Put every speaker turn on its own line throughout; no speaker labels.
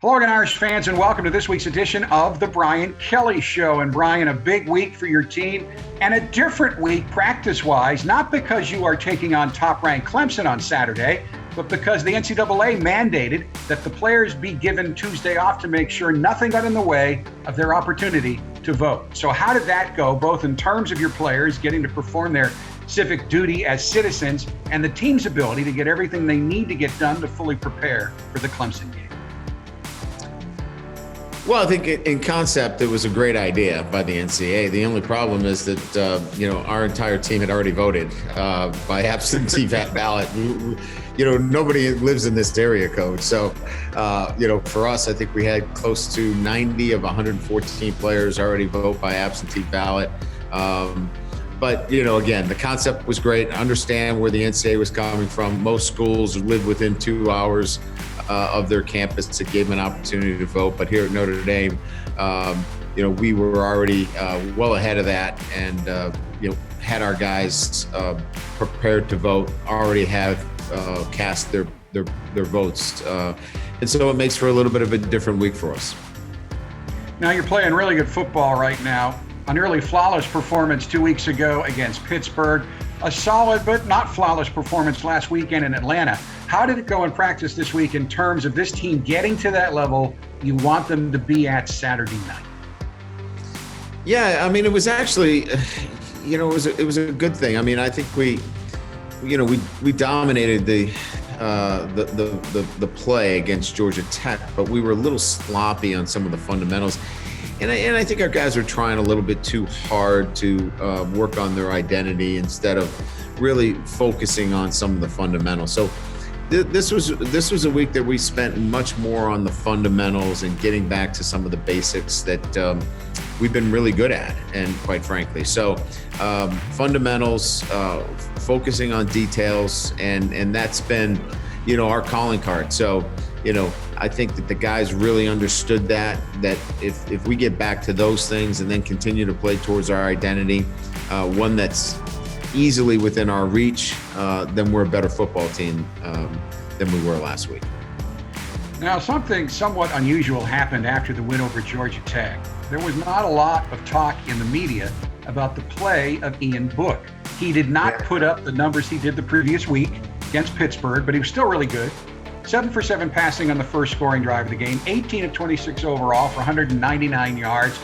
Hello again, Irish fans, and welcome to this week's edition of the Brian Kelly Show. And Brian, a big week for your team and a different week practice-wise, not because you are taking on top-ranked Clemson on Saturday, but because the NCAA mandated that the players be given Tuesday off to make sure nothing got in the way of their opportunity to vote. So how did that go, both in terms of your players getting to perform their civic duty as citizens and the team's ability to get everything they need to get done to fully prepare for the Clemson game?
Well, I think in concept, it was a great idea by the NCAA. The only problem is that, our entire team had already voted by absentee ballot. Nobody lives in this area code. So, for us, I think we had close to 90 of 114 players already vote by absentee ballot. But, again, the concept was great. I understand where the NCAA was coming from. Most schools live within 2 hours of their campus. It gave them an opportunity to vote. But here at Notre Dame, we were already well ahead of that and, had our guys prepared to vote, already have cast their votes. And so it makes for a little bit of a different week for us.
Now you're playing really good football right now. A nearly flawless performance 2 weeks ago against Pittsburgh. A solid but not flawless performance last weekend in Atlanta. How did it go in practice this week in terms of this team getting to that level you want them to be at Saturday night?
Yeah, it was actually, it was a good thing. I think we dominated the play against Georgia Tech, but we were a little sloppy on some of the fundamentals. And I think our guys are trying a little bit too hard to work on their identity instead of really focusing on some of the fundamentals. So this was a week that we spent much more on the fundamentals and getting back to some of the basics that we've been really good at, and quite frankly. So fundamentals, focusing on details, and that's been, our calling card. So, I think that the guys really understood that if we get back to those things and then continue to play towards our identity, one that's easily within our reach, then we're a better football team than we were last week.
Now, something somewhat unusual happened after the win over Georgia Tech. There was not a lot of talk in the media about the play of Ian Book. He did not put up the numbers he did the previous week against Pittsburgh, but he was still really good. 7 for 7 passing on the first scoring drive of the game, 18 of 26 overall for 199 yards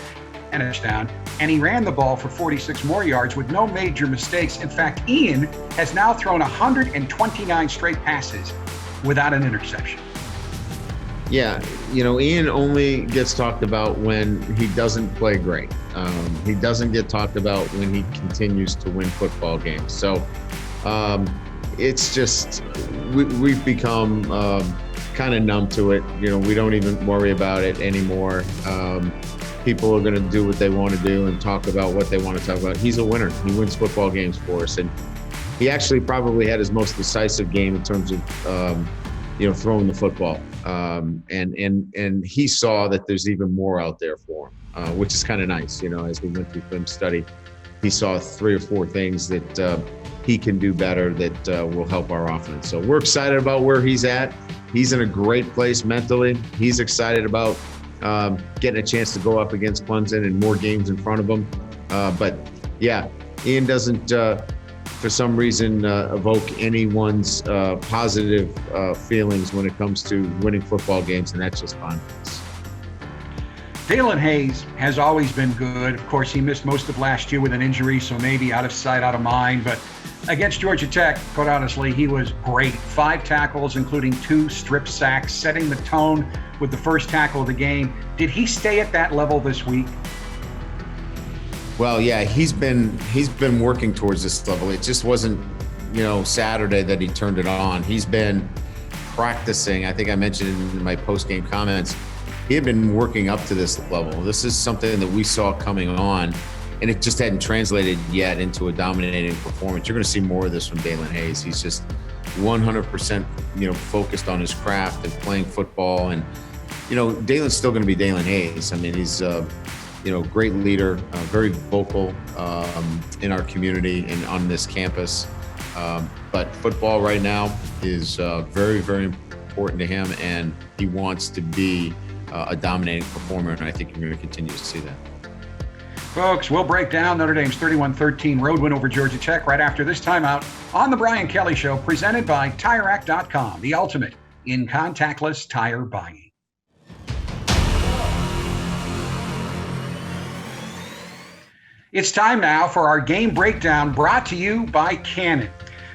and a touchdown. And he ran the ball for 46 more yards with no major mistakes. In fact, Ian has now thrown 129 straight passes without an interception.
Yeah, Ian only gets talked about when he doesn't play great. He doesn't get talked about when he continues to win football games. So it's just, we've become kind of numb to it. We don't even worry about it anymore. People are going to do what they want to do and talk about what they want to talk about. He's a winner. He wins football games for us. And he actually probably had his most decisive game in terms of, throwing the football. And he saw that there's even more out there for him, which is kind of nice. As we went through film study, he saw 3 or 4 things that he can do better that will help our offense. So we're excited about where he's at. He's in a great place mentally. He's excited about getting a chance to go up against Clemson and more games in front of him. But yeah, Ian doesn't, for some reason, evoke anyone's positive feelings when it comes to winning football games, and that's just fun.
Dalen Hayes has always been good. Of course, he missed most of last year with an injury, so maybe out of sight, out of mind. But against Georgia Tech, quite honestly, he was great. 5 tackles, including 2 strip sacks, setting the tone with the first tackle of the game. Did he stay at that level this week?
Well, yeah, he's been working towards this level. It just wasn't, Saturday that he turned it on. He's been practicing. I think I mentioned in my post-game comments, he had been working up to this level. This is something that we saw coming on, and it just hadn't translated yet into a dominating performance. You're going to see more of this from Dalen Hayes. He's just 100%, focused on his craft and playing football. And, Dalen's still going to be Dalen Hayes. He's great leader, very vocal in our community and on this campus. But football right now is very, very important important to him, and he wants to be a dominating performer, and I think you're going to continue to see that.
Folks, we'll break down Notre Dame's 31-13 road win over Georgia Tech right after this timeout on The Brian Kelly Show, presented by TireRack.com, the ultimate in contactless tire buying. It's time now for our game breakdown, brought to you by Canon.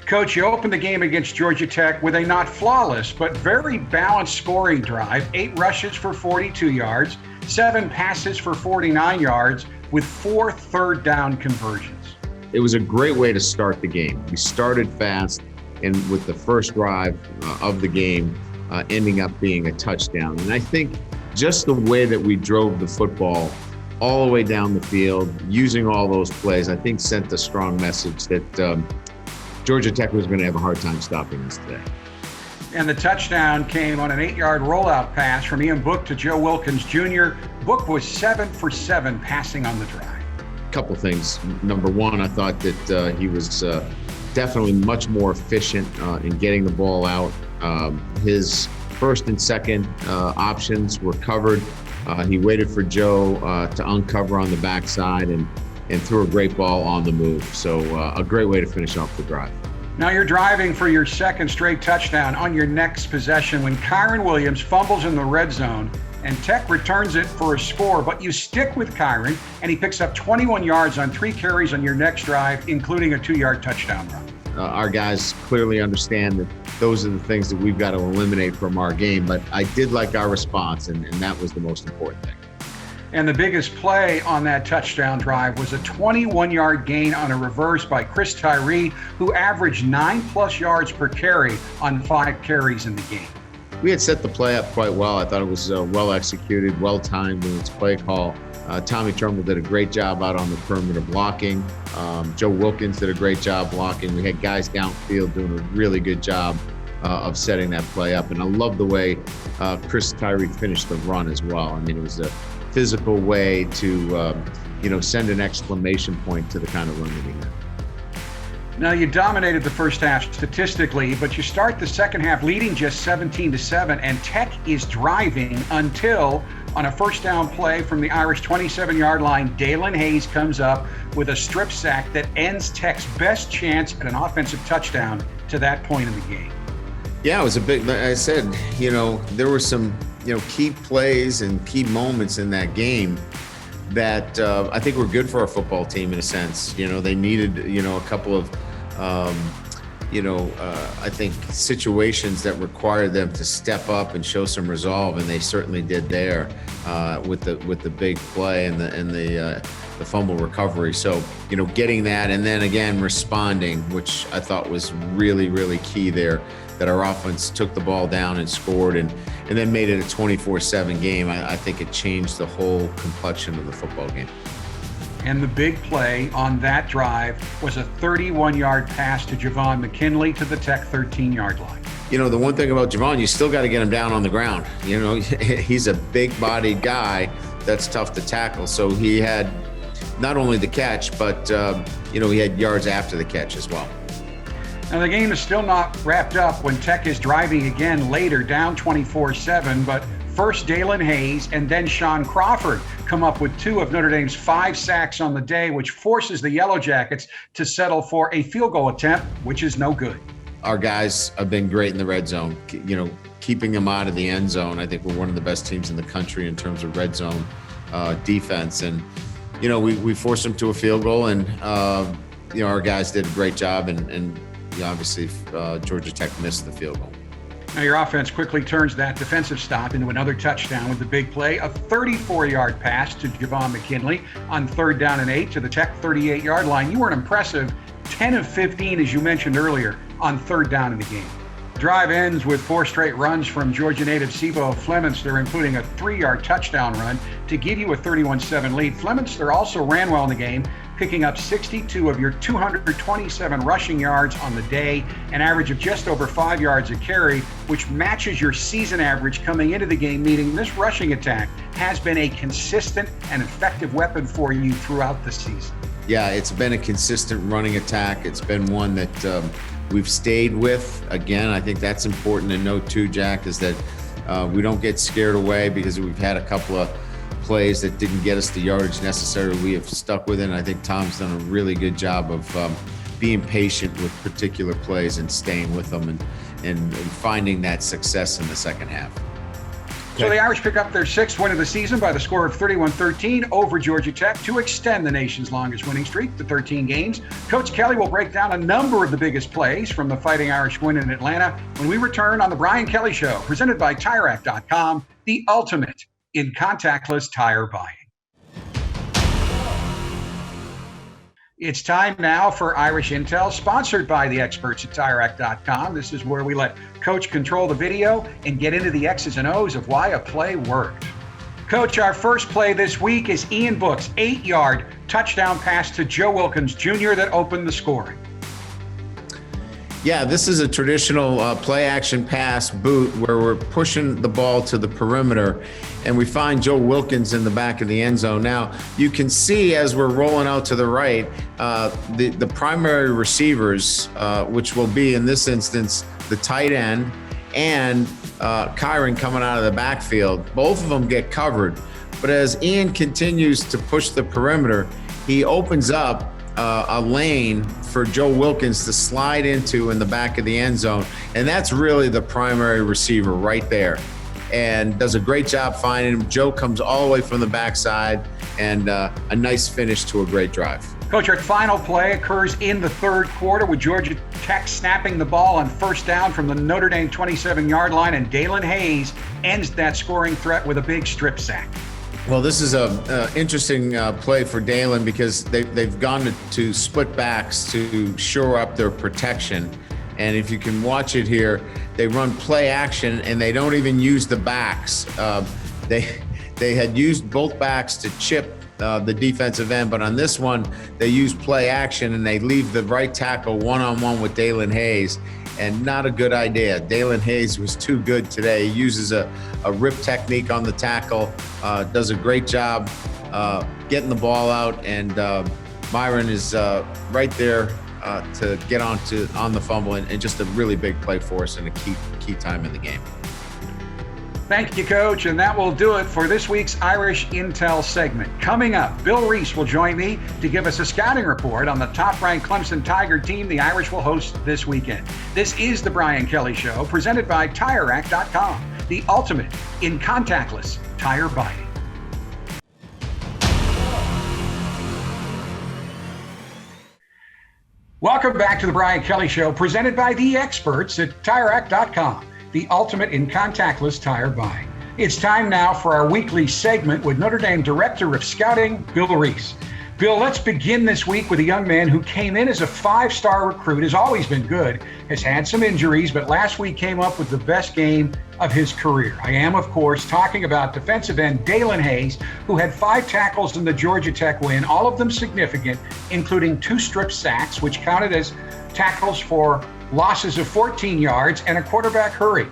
Coach, you opened the game against Georgia Tech with a not flawless, but very balanced scoring drive. 8 rushes for 42 yards, 7 passes for 49 yards, with 4 third down conversions.
It was a great way to start the game. We started fast, and with the first drive of the game ending up being a touchdown. And I think just the way that we drove the football all the way down the field, using all those plays, I think sent a strong message that Georgia Tech was going to have a hard time stopping us today.
And the touchdown came on an 8-yard rollout pass from Ian Book to Joe Wilkins Jr. Book was 7 for 7 passing on the drive.
Couple things. Number one, I thought that he was definitely much more efficient in getting the ball out. His first and second options were covered. He waited for Joe to uncover on the backside and threw a great ball on the move. So a great way to finish off the drive.
Now you're driving for your second straight touchdown on your next possession when Kyron Williams fumbles in the red zone and Tech returns it for a score, but you stick with Kyron and he picks up 21 yards on 3 carries on your next drive, including a 2-yard touchdown run.
Our guys clearly understand that those are the things that we've got to eliminate from our game, but I did like our response, and that was the most important thing.
And the biggest play on that touchdown drive was a 21-yard gain on a reverse by Chris Tyree, who averaged 9+ yards per carry on 5 carries in the game.
We had set the play up quite well. I thought it was well executed, well timed in its play call. Tommy Trumbull did a great job out on the perimeter blocking. Joe Wilkins did a great job blocking. We had guys downfield doing a really good job of setting that play up. And I love the way Chris Tyree finished the run as well. I mean, it was a physical way to, send an exclamation point to the kind of run that he had.
Now, you dominated the first half statistically, but you start the second half leading just 17-7, and Tech is driving until, on a first down play from the Irish 27-yard line, Dalen Hayes comes up with a strip sack that ends Tech's best chance at an offensive touchdown to that point in the game.
Yeah, it was a big, like I said, there were some, key plays and key moments in that game that I think were good for our football team in a sense. They needed, a couple of, I think situations that required them to step up and show some resolve, and they certainly did there with the big play and the fumble recovery. So, getting that and then again responding, which I thought was really, really key there, that our offense took the ball down and scored and then made it a 24-7 game. I think it changed the whole complexion of the football game.
And the big play on that drive was a 31-yard pass to Javon McKinley to the Tech 13-yard line.
The one thing about Javon, you still got to get him down on the ground. He's a big-bodied guy that's tough to tackle. So he had not only the catch, but, he had yards after the catch as well.
Now, the game is still not wrapped up when Tech is driving again later, down 24-7, but first Dalen Hayes and then Sean Crawford come up with 2 of Notre Dame's 5 sacks on the day, which forces the Yellow Jackets to settle for a field goal attempt, which is no good.
Our guys have been great in the red zone, keeping them out of the end zone. I think we're one of the best teams in the country in terms of red zone defense. And, we forced them to a field goal, and, our guys did a great job, and obviously Georgia Tech missed the field goal.
Now your offense quickly turns that defensive stop into another touchdown with the big play, a 34-yard pass to Javon McKinley on 3rd down and 8 to the Tech 38-yard line. You were an impressive 10 of 15, as you mentioned earlier, on 3rd down in the game. Drive ends with 4 straight runs from Georgia native Sibo Fleminster, including a 3-yard touchdown run to give you a 31-7 lead. Fleminster also ran well in the game, picking up 62 of your 227 rushing yards on the day, an average of just over 5 yards a carry, which matches your season average coming into the game, meaning this rushing attack has been a consistent and effective weapon for you throughout the season.
Yeah, it's been a consistent running attack. It's been one that we've stayed with. Again, I think that's important to note too, Jack, is that we don't get scared away because we've had a couple of plays that didn't get us the yardage necessary. We have stuck with it, and I think Tom's done a really good job of being patient with particular plays and staying with them and finding that success in the second half.
So the Irish pick up their 6th win of the season by the score of 31-13 over Georgia Tech to extend the nation's longest winning streak to 13 games. Coach Kelly will break down a number of the biggest plays from the Fighting Irish win in Atlanta when we return on the Brian Kelly Show, presented by TireRack.com, the ultimate in contactless tire buying. It's time now for Irish Intel, sponsored by the experts at TireRack.com. This is where we let Coach control the video and get into the X's and O's of why a play worked. Coach, our first play this week is Ian Book's 8-yard touchdown pass to Joe Wilkins Jr. that opened the scoring.
Yeah, this is a traditional play-action pass boot where we're pushing the ball to the perimeter, and we find Joe Wilkins in the back of the end zone. Now, you can see as we're rolling out to the right, the primary receivers, which will be, in this instance, the tight end and Kyron coming out of the backfield. Both of them get covered. But as Ian continues to push the perimeter, he opens up a lane for Joe Wilkins to slide into in the back of the end zone. And that's really the primary receiver right there, and does a great job finding him. Joe comes all the way from the backside, and a nice finish to a great drive.
Coach, our final play occurs in the third quarter with Georgia Tech snapping the ball on first down from the Notre Dame 27-yard line, and Dalen Hayes ends that scoring threat with a big strip sack.
Well, this is a interesting play for Dalen because they've gone to split backs to shore up their protection. And if you can watch it here, they run play action and they don't even use the backs. They had used both backs to chip the defensive end, but on this one, they use play action and they leave the right tackle one-on-one with Dalen Hayes. And not a good idea. Dalen Hayes was too good today. He uses a rip technique on the tackle, does a great job getting the ball out, and Myron is right there to get on the fumble, and just a really big play for us in a key time in the game.
Thank you, Coach, and that will do it for this week's Irish Intel segment. Coming up, Bill Reese will join me to give us a scouting report on the top-ranked Clemson Tiger team the Irish will host this weekend. This is the Brian Kelly Show, presented by TireRack.com, the ultimate in contactless tire buying. Welcome back to the Brian Kelly Show, presented by the experts at TireRack.com, the ultimate in contactless tire buying. It's time now for our weekly segment with Notre Dame Director of Scouting, Bill Reese. Bill, let's begin this week with a young man who came in as a 5-star recruit, has always been good, has had some injuries, but last week came up with the best game of his career. I am, of course, talking about defensive end Dalen Hayes, who had 5 tackles in the Georgia Tech win, all of them significant, including 2 strip sacks, which counted as tackles for losses of 14 yards and a quarterback hurry.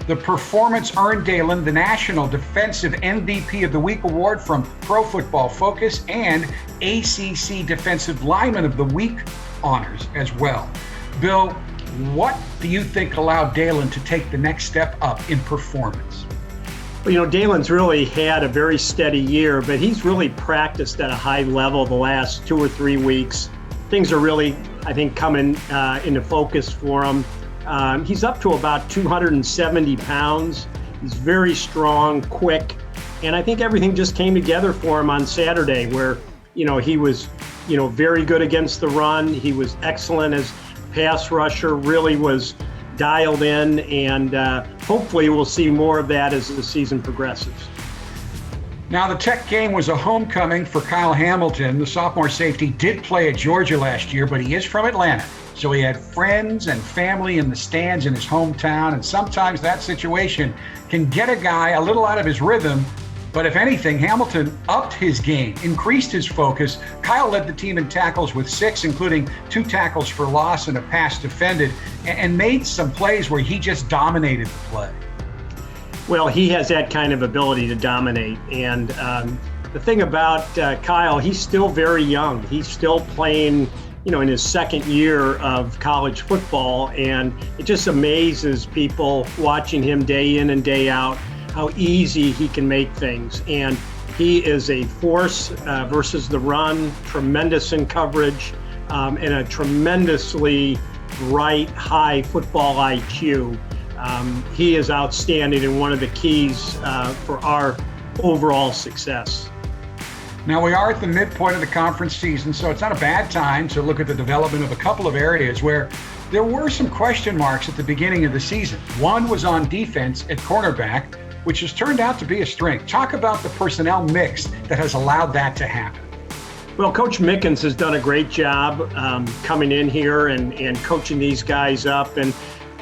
The performance earned Dalen the National Defensive MVP of the Week award from Pro Football Focus and ACC Defensive Lineman of the Week honors as well. Bill, what do you think allowed Dalen to take the next step up in performance?
Well, you know, Dalen's really had a very steady year, but he's really practiced at a high level the last 2 or 3 weeks. Things are really, I think, coming into focus for him. He's up to about 270 pounds. He's very strong, quick, and I think everything just came together for him on Saturday where, you know, he was, you know, very good against the run. He was excellent as pass rusher, really was dialed in, and hopefully we'll see more of that as the season progresses.
Now, the Tech game was a homecoming for Kyle Hamilton. The sophomore safety did play at Georgia last year, but he is from Atlanta. So he had friends and family in the stands in his hometown, and sometimes that situation can get a guy a little out of his rhythm. But if anything, Hamilton upped his game, increased his focus. Kyle led the team in tackles with 6, including 2 tackles for loss and a pass defended, and made some plays where he just dominated the play.
Well, he has that kind of ability to dominate. And the thing about Kyle, he's still very young. He's still playing in his second year of college football, and it just amazes people watching him day in and day out how easy he can make things. And he is a force versus the run, tremendous in coverage, and a tremendously bright, high football IQ. He is outstanding and one of the keys for our overall success.
Now, we are at the midpoint of the conference season, so it's not a bad time to look at the development of a couple of areas where there were some question marks at the beginning of the season. One was on defense at cornerback, which has turned out to be a strength. Talk about the personnel mix that has allowed that to happen.
Well, Coach Mickens has done a great job coming in here and coaching these guys up. And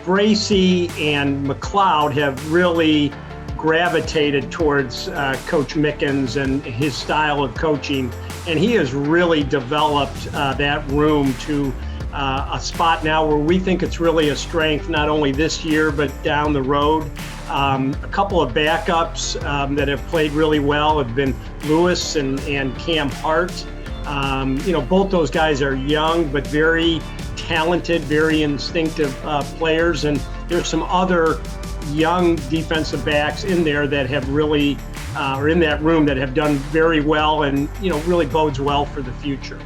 Bracy and McLeod have really gravitated towards Coach Mickens and his style of coaching. And he has really developed that room to a spot now where we think it's really a strength, not only this year, but down the road. A couple of backups that have played really well have been Lewis and Cam Hart. Both those guys are young, but very talented, very instinctive players. And there's some other young defensive backs in there that have really, or in that room that have done very well and, really bodes well for the future.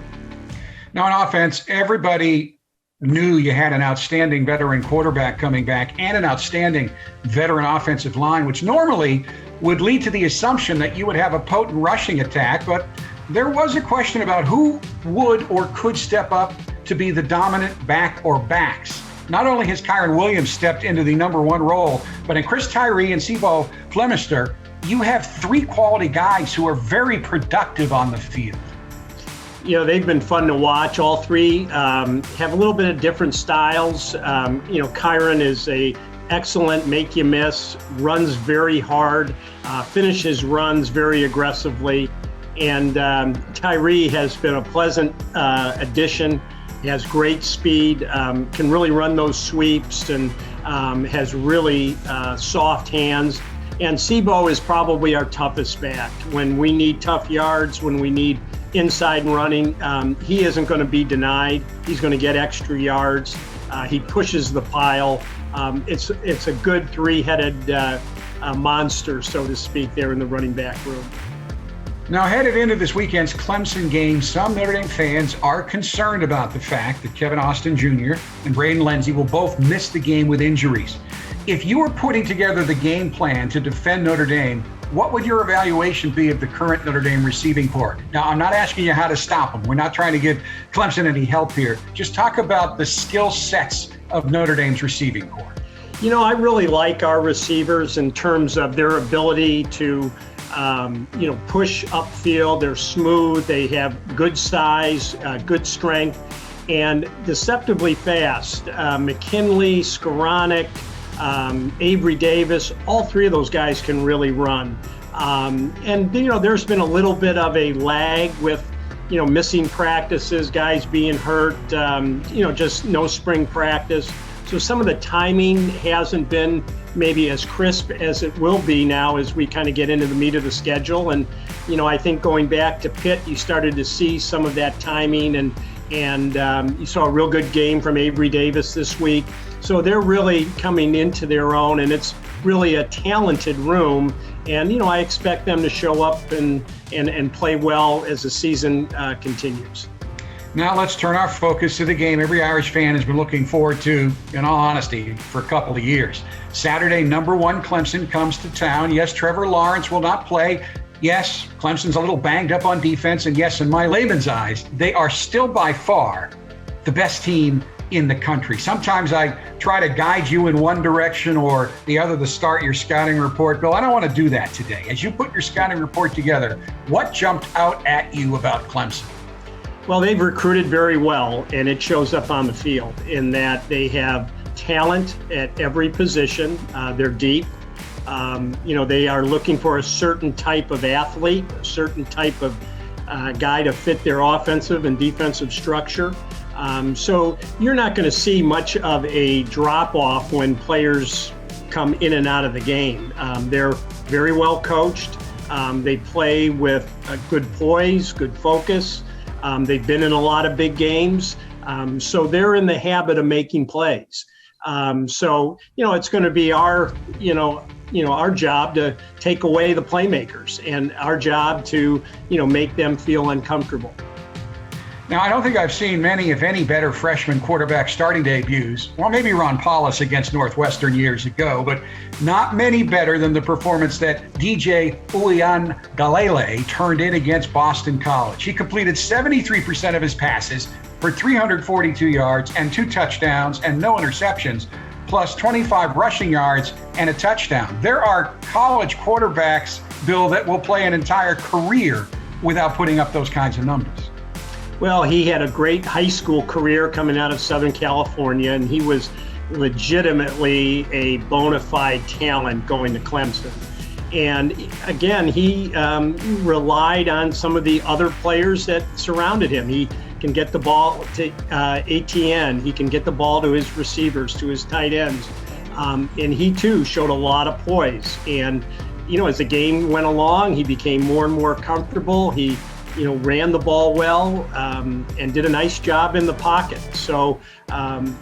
Now, on offense, everybody knew you had an outstanding veteran quarterback coming back and an outstanding veteran offensive line, which normally would lead to the assumption that you would have a potent rushing attack. But there was a question about who would or could step up to be the dominant back or backs. Not only has Kyron Williams stepped into the number one role, but in Chris Tyree and Sibo Flemister, you have three quality guys who are very productive on the field.
They've been fun to watch. All three have a little bit of different styles. Kyron is a excellent make you miss, runs very hard, finishes runs very aggressively. And Tyree has been a pleasant addition. He has great speed, can really run those sweeps, and has really soft hands. And Sibo is probably our toughest back. When we need tough yards, when we need inside running, he isn't going to be denied. He's going to get extra yards. He pushes the pile. It's a good three-headed monster, so to speak, there in the running back room.
Now, headed into this weekend's Clemson game, some Notre Dame fans are concerned about the fact that Kevin Austin Jr. and Braden Lenzy will both miss the game with injuries. If you were putting together the game plan to defend Notre Dame, what would your evaluation be of the current Notre Dame receiving corps? Now, I'm not asking you how to stop them. We're not trying to give Clemson any help here. Just talk about the skill sets of Notre Dame's receiving corps.
I really like our receivers in terms of their ability to push upfield. They're smooth. They have good size, good strength, and deceptively fast. McKinley, Skoranek, Avery Davis, all three of those guys can really run. There's been a little bit of a lag with, missing practices, guys being hurt, just no spring practice. So some of the timing hasn't been maybe as crisp as it will be now as we kind of get into the meat of the schedule. And, I think going back to Pitt, you started to see some of that timing, and you saw a real good game from Avery Davis this week. So they're really coming into their own, and it's really a talented room. And, I expect them to show up and play well as the season continues.
Now let's turn our focus to the game every Irish fan has been looking forward to, in all honesty, for a couple of years. Saturday, number one Clemson comes to town. Yes, Trevor Lawrence will not play. Yes, Clemson's a little banged up on defense. And yes, in my layman's eyes, they are still by far the best team in the country. Sometimes I try to guide you in one direction or the other to start your scouting report. Bill, I don't want to do that today. As you put your scouting report together, what jumped out at you about Clemson?
Well, they've recruited very well, and it shows up on the field in that they have talent at every position. They're deep. They are looking for a certain type of athlete, a certain type of guy to fit their offensive and defensive structure. So you're not going to see much of a drop-off when players come in and out of the game. They're very well coached. They play with a good poise, good focus. They've been in a lot of big games. So they're in the habit of making plays. So, it's going to be our job to take away the playmakers and our job to, make them feel uncomfortable.
Now, I don't think I've seen many, if any, better freshman quarterback starting debuts. Well, maybe Ron Paulus against Northwestern years ago, but not many better than the performance that DJ Uiagalelei turned in against Boston College. He completed 73% of his passes for 342 yards and 2 touchdowns and no interceptions, plus 25 rushing yards and a touchdown. There are college quarterbacks, Bill, that will play an entire career without putting up those kinds of numbers.
Well, he had a great high school career coming out of Southern California, and he was legitimately a bona fide talent going to Clemson. And again, he relied on some of the other players that surrounded him. He can get the ball to ATN. He can get the ball to his receivers, to his tight ends. And he, too, showed a lot of poise. And, as the game went along, he became more and more comfortable. He ran the ball well and did a nice job in the pocket. So,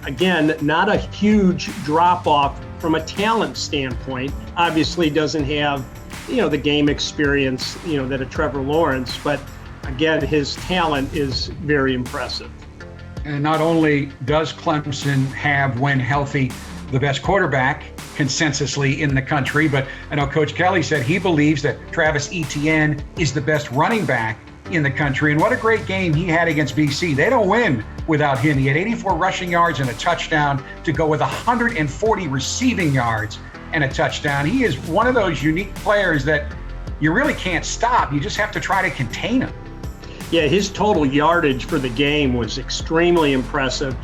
again, not a huge drop-off from a talent standpoint. Obviously doesn't have, the game experience, that a Trevor Lawrence, but again, his talent is very impressive.
And not only does Clemson have, when healthy, the best quarterback consensusly in the country, but I know Coach Kelly said he believes that Travis Etienne is the best running back in the country. And what a great game he had against BC. They don't win without him. He had 84 rushing yards and a touchdown to go with 140 receiving yards and a touchdown. He is one of those unique players that you really can't stop. You just have to try to contain him.
Yeah, his total yardage for the game was extremely impressive.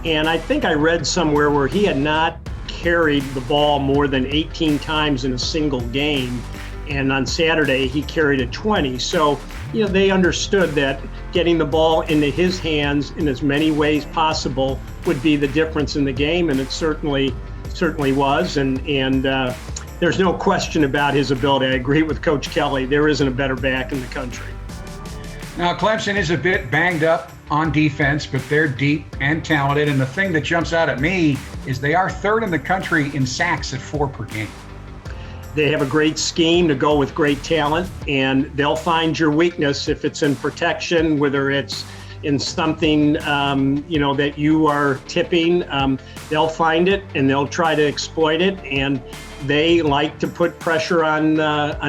And I think I read somewhere where he had not carried the ball more than 18 times in a single game. And on Saturday, he carried it 20. So, they understood that getting the ball into his hands in as many ways possible would be the difference in the game. And it certainly was. And there's no question about his ability. I agree with Coach Kelly. There isn't a better back in the country.
Now, Clemson is a bit banged up on defense, but they're deep and talented. And the thing that jumps out at me is they are 3rd in the country in sacks at 4 per game.
They have a great scheme to go with great talent, and they'll find your weakness if it's in protection, whether it's in something, that you are tipping. They'll find it and they'll try to exploit it. And they like to put pressure on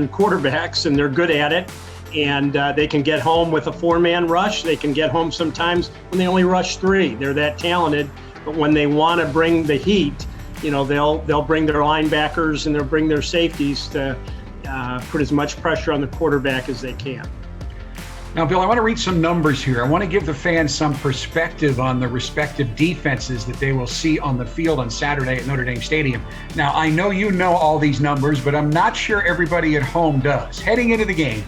quarterbacks, and they're good at it. And they can get home with a 4-man rush. They can get home sometimes when they only rush 3. They're that talented. But when they want to bring the heat, they'll bring their linebackers and they'll bring their safeties to put as much pressure on the quarterback as they can.
Now, Bill, I want to read some numbers here. I want to give the fans some perspective on the respective defenses that they will see on the field on Saturday at Notre Dame Stadium. Now, I know you know all these numbers, but I'm not sure everybody at home does. Heading into the game,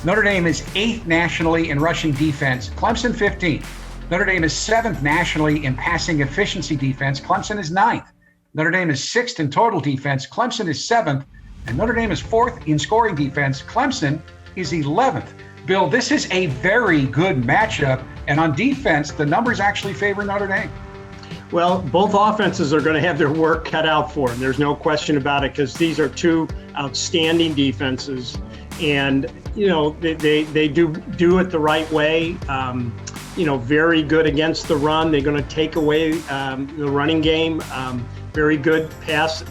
Notre Dame is 8th nationally in rushing defense, Clemson 15th. Notre Dame is 7th nationally in passing efficiency defense, Clemson is 9th. Notre Dame is 6th in total defense, Clemson is 7th. And Notre Dame is 4th in scoring defense, Clemson is 11th. Bill, this is a very good matchup. And on defense, the numbers actually favor Notre Dame.
Well, both offenses are going to have their work cut out for them. There's no question about it, because these are 2 outstanding defenses. And, they do it the right way. Very good against the run. They're going to take away the running game. Very good pass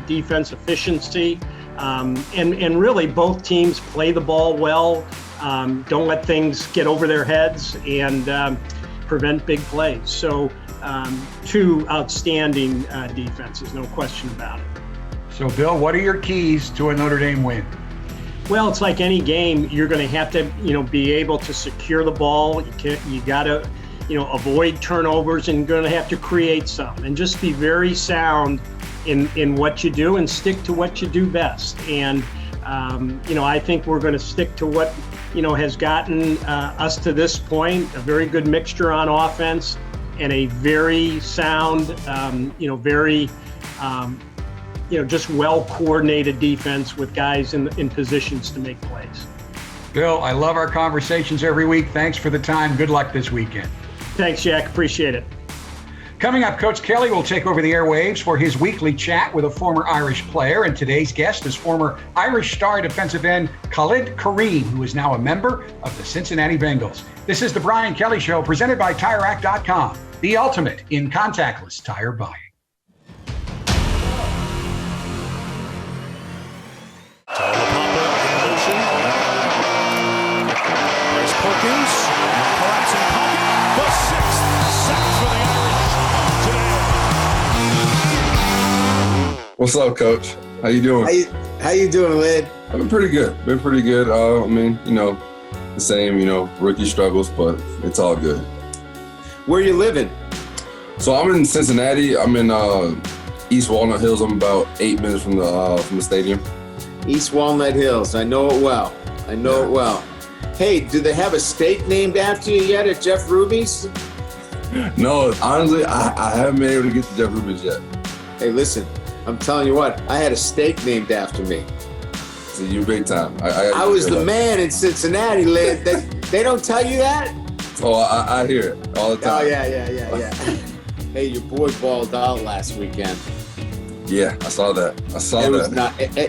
defense efficiency. And really, both teams play the ball well. Don't let things get over their heads and prevent big plays. So 2 outstanding defenses, no question about it.
So, Bill, what are your keys to a Notre Dame win?
Well, it's like any game. You're going to have to, be able to secure the ball. You got to, avoid turnovers, and you're going to have to create some, and just be very sound in what you do and stick to what you do best. And I think we're going to stick to what has gotten us to this point: a very good mixture on offense and a very sound, very just well-coordinated defense with guys in positions to make plays.
Bill, I love our conversations every week. Thanks for the time. Good luck this weekend.
Thanks, Jack. Appreciate it.
Coming up, Coach Kelly will take over the airwaves for his weekly chat with a former Irish player. And today's guest is former Irish star defensive end Khalid Kareem, who is now a member of the Cincinnati Bengals. This is the Brian Kelly Show, presented by TireRack.com, the ultimate in contactless tire buying.
Perkins, collapsing pocket, the 6th sack for the Irish today.
What's up, Coach? How you doing?
How you doing, Lid?
I've been pretty good. The same, rookie struggles, but it's all good.
Where you living?
So I'm in Cincinnati. I'm in East Walnut Hills. I'm about 8 minutes from the stadium.
East Walnut Hills. I know it well. It well. Hey, do they have a steak named after you yet at Jeff Ruby's?
No, honestly, I haven't been able to get to Jeff Ruby's yet.
Hey, listen, I'm telling you what, I had a steak named after me.
So you're big time.
I was the man in Cincinnati, Lid. They don't tell you that?
Oh, I hear it all the time.
Oh, yeah. Hey, your boy balled out last weekend.
Yeah, I saw that.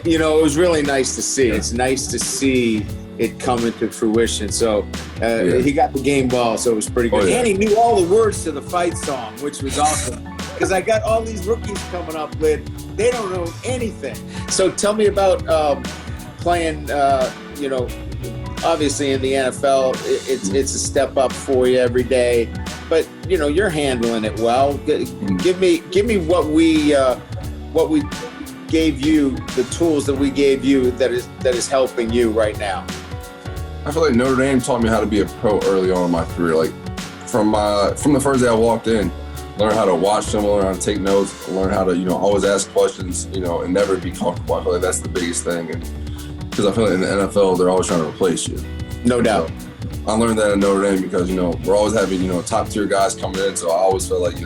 It was really nice to see. It's nice to see it come into fruition. So he got the game ball, so it was pretty good.
Oh, yeah.
And he knew all the words to the fight song, which was awesome. Because I got all these rookies coming up, Lid. They don't know anything. So tell me about playing, obviously in the NFL, it's a step up for you every day. But, you're handling it well. Give me what we gave you, the tools that we gave you that is helping you right now.
I feel like Notre Dame taught me how to be a pro early on in my career. Like from the first day I walked in, learn how to watch them, learn how to take notes, learn how to always ask questions, and never be comfortable. I feel like that's the biggest thing, and because I feel like in the NFL they're always trying to replace you.
No doubt.
So I learned that in Notre Dame because we're always having top tier guys coming in, so I always felt like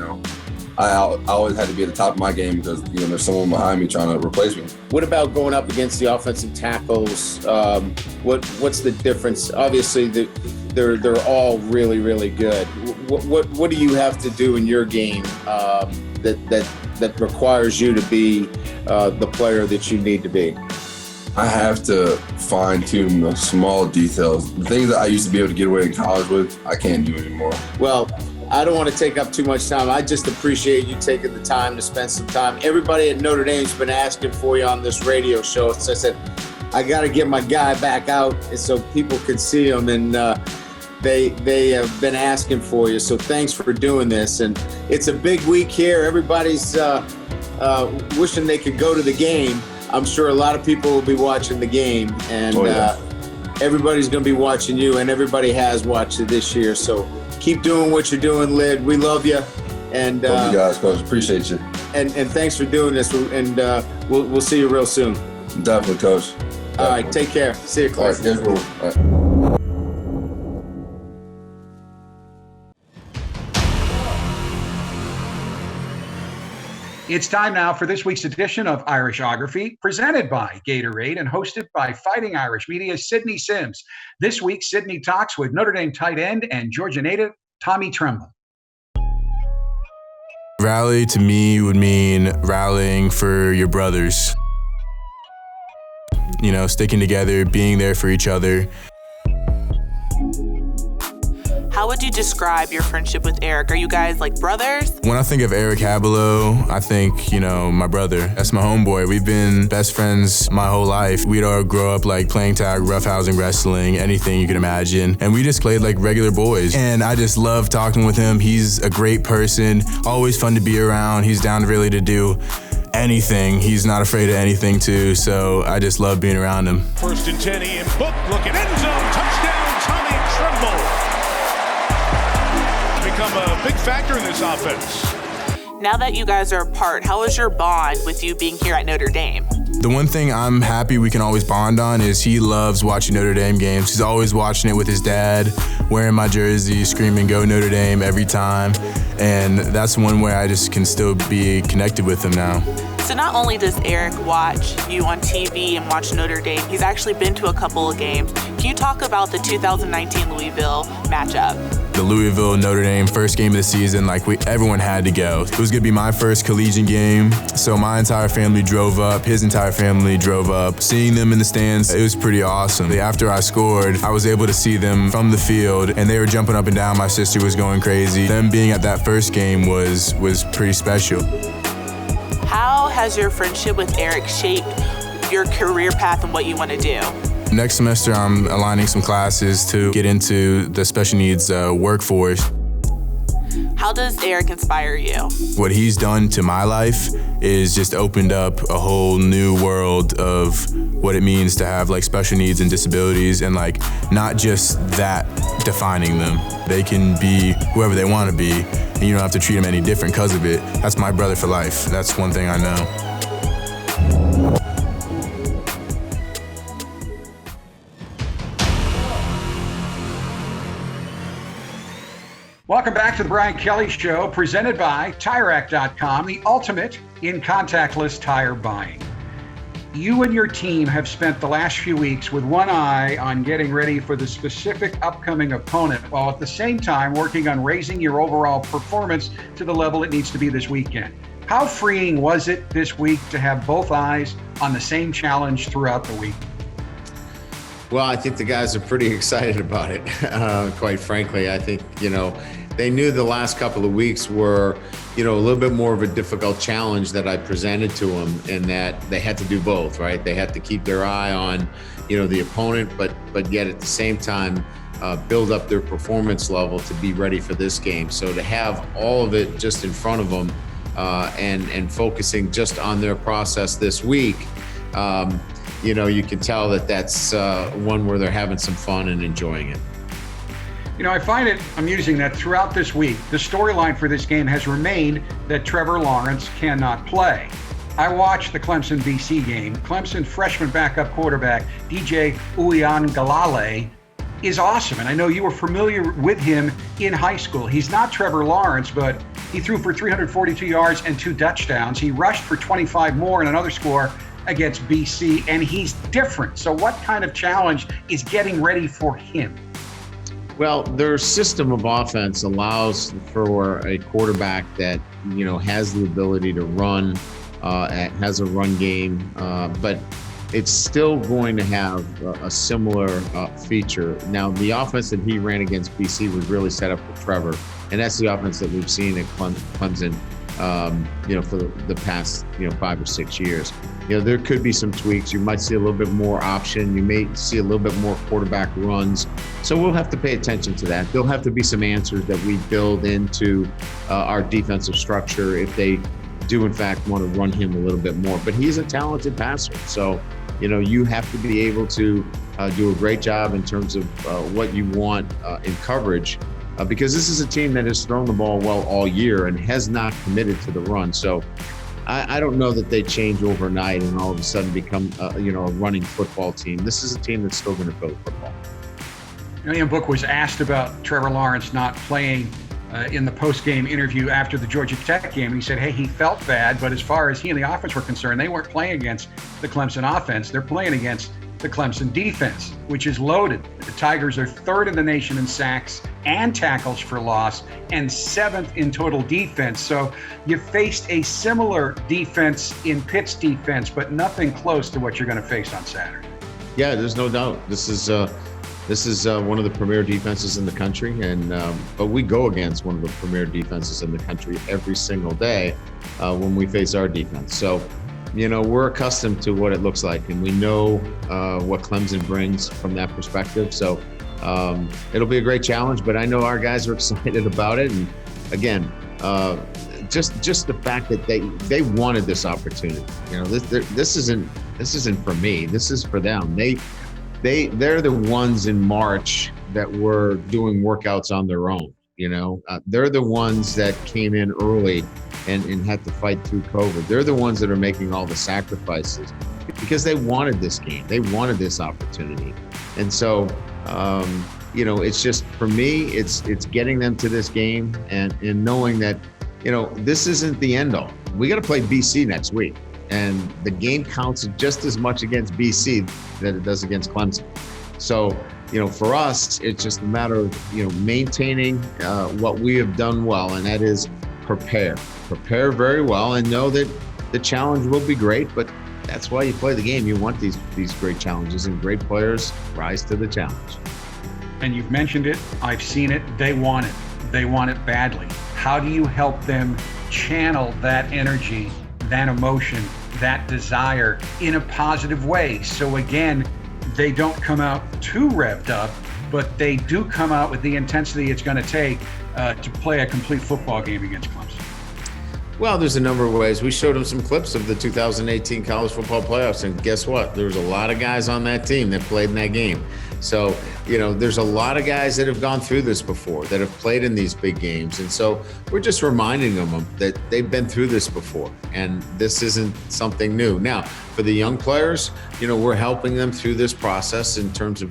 I always had to be at the top of my game because there's someone behind me trying to replace me.
What about going up against the offensive tackles? What's the difference? Obviously, they're all really, really good. What do you have to do in your game that requires you to be the player that you need to be?
I have to fine tune the small details. The things that I used to be able to get away in college with, I can't do anymore.
Well, I don't want to take up too much time. I just appreciate you taking the time to spend some time. Everybody at Notre Dame's been asking for you on this radio show. So I said, I got to get my guy back out so people can see him. And they have been asking for you. So thanks for doing this. And it's a big week here. Everybody's wishing they could go to the game. I'm sure a lot of people will be watching the game. And everybody's going to be watching you. And everybody has watched it this year. So keep doing what you're doing, Lid. We love you. And
love you guys, Coach. Appreciate you.
And thanks for doing this. And we'll see you real soon.
Definitely, Coach. Definitely.
All right, take care. See you, Clark.
All right, all right.
It's time now for this week's edition of Irishography, presented by Gatorade and hosted by Fighting Irish Media's Sydney Sims. This week, Sydney talks with Notre Dame tight end and Georgia native Tommy Tremble.
Rally to me would mean rallying for your brothers. Sticking together, being there for each other.
How would you describe your friendship with Eric? Are you guys like brothers?
When I think of Eric Habelow, I think, my brother. That's my homeboy. We've been best friends my whole life. We'd all grow up like playing tag, roughhousing, wrestling, anything you can imagine. And we just played like regular boys. And I just love talking with him. He's a great person, always fun to be around. He's down really to do anything. He's not afraid of anything too. So I just love being around him.
1st and 10, Ian Book looking end zone, touchdown, Tommy Tremble. Become a big factor in this offense.
Now that you guys are apart, how is your bond with you being here at Notre Dame?
The one thing I'm happy we can always bond on is he loves watching Notre Dame games. He's always watching it with his dad, wearing my jersey, screaming, "Go Notre Dame," every time. And that's one way I just can still be connected with him now.
So not only does Eric watch you on TV and watch Notre Dame, he's actually been to a couple of games. Can you talk about the 2019 Louisville matchup?
The Louisville Notre Dame first game of the season, everyone had to go. It was gonna be my first collegiate game, so my entire family drove up, his entire family drove up. Seeing them in the stands, it was pretty awesome. After I scored, I was able to see them from the field, and they were jumping up and down. My sister was going crazy. Them being at that first game was pretty special.
How has your friendship with Eric shaped your career path and what you want to do?
Next semester, I'm aligning some classes to get into the special needs workforce.
How does Eric inspire you?
What he's done to my life is just opened up a whole new world of what it means to have special needs and disabilities, and not just that defining them. They can be whoever they want to be, and you don't have to treat them any different because of it. That's my brother for life. That's one thing I know.
Welcome back to the Brian Kelly Show, presented by TireRack.com, the ultimate in contactless tire buying. You and your team have spent the last few weeks with one eye on getting ready for the specific upcoming opponent, while at the same time working on raising your overall performance to the level it needs to be this weekend. How freeing was it this week to have both eyes on the same challenge throughout the week?
Well, I think the guys are pretty excited about it. Quite frankly, I think, they knew the last couple of weeks were, a little bit more of a difficult challenge that I presented to them, in that they had to do both, right? They had to keep their eye on, the opponent, but yet at the same time, build up their performance level to be ready for this game. So to have all of it just in front of them and focusing just on their process this week, you can tell that that's one where they're having some fun and enjoying it.
I find it amusing that throughout this week, the storyline for this game has remained that Trevor Lawrence cannot play. I watched the Clemson BC game. Clemson freshman backup quarterback DJ Uiagalelei is awesome, and I know you were familiar with him in high school. He's not Trevor Lawrence, but he threw for 342 yards and 2 touchdowns. He rushed for 25 more and another score against BC, and he's different. So what kind of challenge is getting ready for him?
Well, their system of offense allows for a quarterback that, has the ability to run, has a run game, but it's still going to have a similar feature. Now, the offense that he ran against BC was really set up for Trevor, and that's the offense that we've seen at Clemson, for the past, 5 or 6 years. There could be some tweaks. You might see a little bit more option. You may see a little bit more quarterback runs. So we'll have to pay attention to that. There'll have to be some answers that we build into our defensive structure if they do, in fact, want to run him a little bit more. But he's a talented passer. So, you have to be able to do a great job in terms of what you want in coverage. Because this is a team that has thrown the ball well all year and has not committed to the run. So I don't know that they change overnight and all of a sudden become, a running football team. This is a team that's still going to throw the football.
Ian Book was asked about Trevor Lawrence not playing in the post-game interview after the Georgia Tech game. He said, hey, he felt bad, but as far as he and the offense were concerned, they weren't playing against the Clemson offense. They're playing against the Clemson defense, which is loaded. The Tigers are 3rd in the nation in sacks and tackles for loss and 7th in total defense. So you faced a similar defense in Pitt's defense, but nothing close to what you're going to face on Saturday.
Yeah, there's no doubt. This is one of the premier defenses in the country, and but we go against one of the premier defenses in the country every single day when we face our defense. So, we're accustomed to what it looks like, and we know what Clemson brings from that perspective. So it'll be a great challenge, but I know our guys are excited about it. And again, just the fact that they wanted this opportunity. This isn't for me. This is for them. They're the ones in March that were doing workouts on their own. They're the ones that came in early and had to fight through COVID. They're the ones that are making all the sacrifices because they wanted this game. They wanted this opportunity. And so, it's just, for me, it's getting them to this game and knowing that, this isn't the end all. We got to play BC next week. And the game counts just as much against BC that it does against Clemson. So, for us, it's just a matter of, maintaining what we have done well, and that is prepare very well and know that the challenge will be great, but that's why you play the game. You want these great challenges, and great players rise to the challenge.
And you've mentioned it. I've seen it. They want it. They want it badly. How do you help them channel that energy, that emotion, that desire in a positive way? So again, they don't come out too revved up, but they do come out with the intensity it's going to take to play a complete football game against Clemson.
Well, there's a number of ways. We showed them some clips of the 2018 college football playoffs, and guess what? There was a lot of guys on that team that played in that game. So, there's a lot of guys that have gone through this before, that have played in these big games. And so we're just reminding them that they've been through this before, and this isn't something new. Now, for the young players, we're helping them through this process in terms of,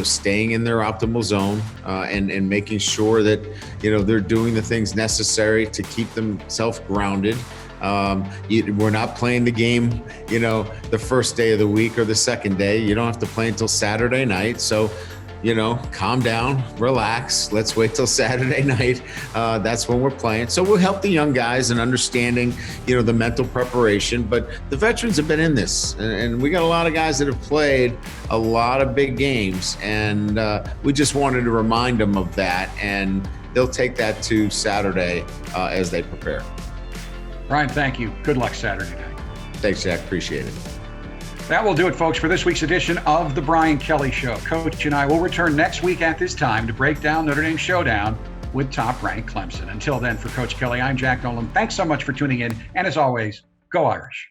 staying in their optimal zone and making sure that, they're doing the things necessary to keep themselves grounded. We're not playing the game, the first day of the week or the second day. You don't have to play until Saturday night. So, calm down, relax. Let's wait till Saturday night. That's when we're playing. So we'll help the young guys in understanding, the mental preparation. But the veterans have been in this, and we got a lot of guys that have played a lot of big games. And we just wanted to remind them of that. And they'll take that to Saturday as they prepare.
Brian, thank you. Good luck Saturday night.
Thanks, Jack. Appreciate it.
That will do it, folks, for this week's edition of The Brian Kelly Show. Coach and I will return next week at this time to break down Notre Dame showdown with top-ranked Clemson. Until then, for Coach Kelly, I'm Jack Nolan. Thanks so much for tuning in. And as always, go Irish.